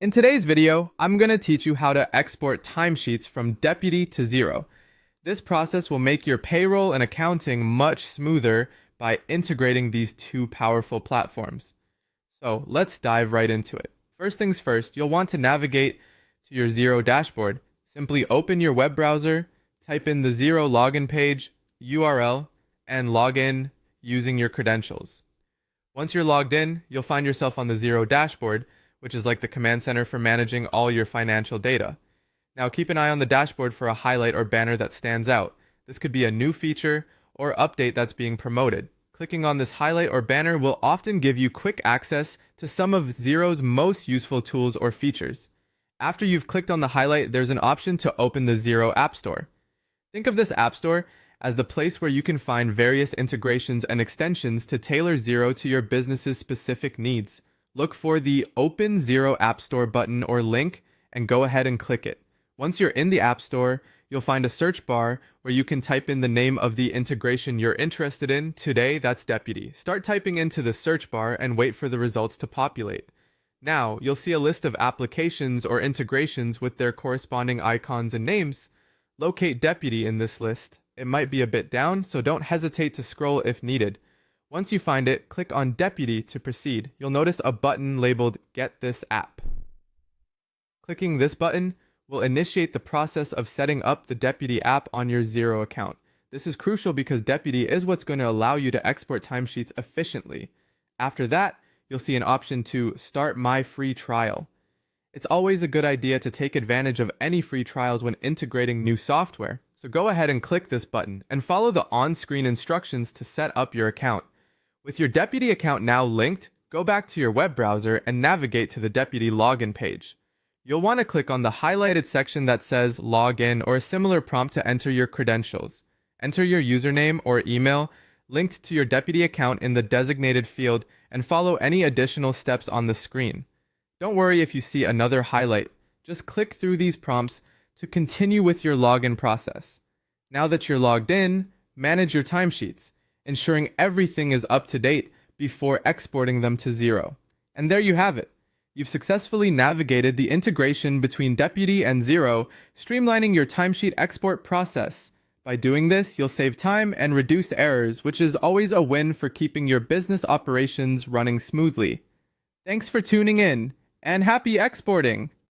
In today's video, I'm going to teach you how to export timesheets from Deputy to Xero. This process will make your payroll and accounting much smoother by integrating these two powerful platforms. So let's dive right into it. First things first, you'll want to navigate to your Xero dashboard. Simply open your web browser, type in the Xero login page, URL, and log in using your credentials. Once you're logged in, you'll find yourself on the Xero dashboard, which is like the command center for managing all your financial data. Now keep an eye on the dashboard for a highlight or banner that stands out. This could be a new feature or update that's being promoted. Clicking on this highlight or banner will often give you quick access to some of Xero's most useful tools or features. After you've clicked on the highlight, there's an option to open the Xero App Store. Think of this App Store as the place where you can find various integrations and extensions to tailor Xero to your business's specific needs. Look for the Open Xero App Store button or link and go ahead and click it. Once you're in the App Store, you'll find a search bar where you can type in the name of the integration you're interested in. Today, that's Deputy. Start typing into the search bar and wait for the results to populate. Now, you'll see a list of applications or integrations with their corresponding icons and names. Locate Deputy in this list. It might be a bit down, so don't hesitate to scroll if needed. Once you find it, click on Deputy to proceed. You'll notice a button labeled Get This App. Clicking this button will initiate the process of setting up the Deputy app on your Xero account. This is crucial because Deputy is what's going to allow you to export timesheets efficiently. After that, you'll see an option to Start My Free Trial. It's always a good idea to take advantage of any free trials when integrating new software. So go ahead and click this button and follow the on-screen instructions to set up your account. With your Deputy account now linked, go back to your web browser and navigate to the Deputy login page. You'll want to click on the highlighted section that says Login or a similar prompt to enter your credentials. Enter your username or email linked to your Deputy account in the designated field and follow any additional steps on the screen. Don't worry if you see another highlight. Just click through these prompts to continue with your login process. Now that you're logged in, manage your timesheets, ensuring everything is up to date before exporting them to Xero. And there you have it. You've successfully navigated the integration between Deputy and Xero, streamlining your timesheet export process. By doing this, you'll save time and reduce errors, which is always a win for keeping your business operations running smoothly. Thanks for tuning in, and happy exporting!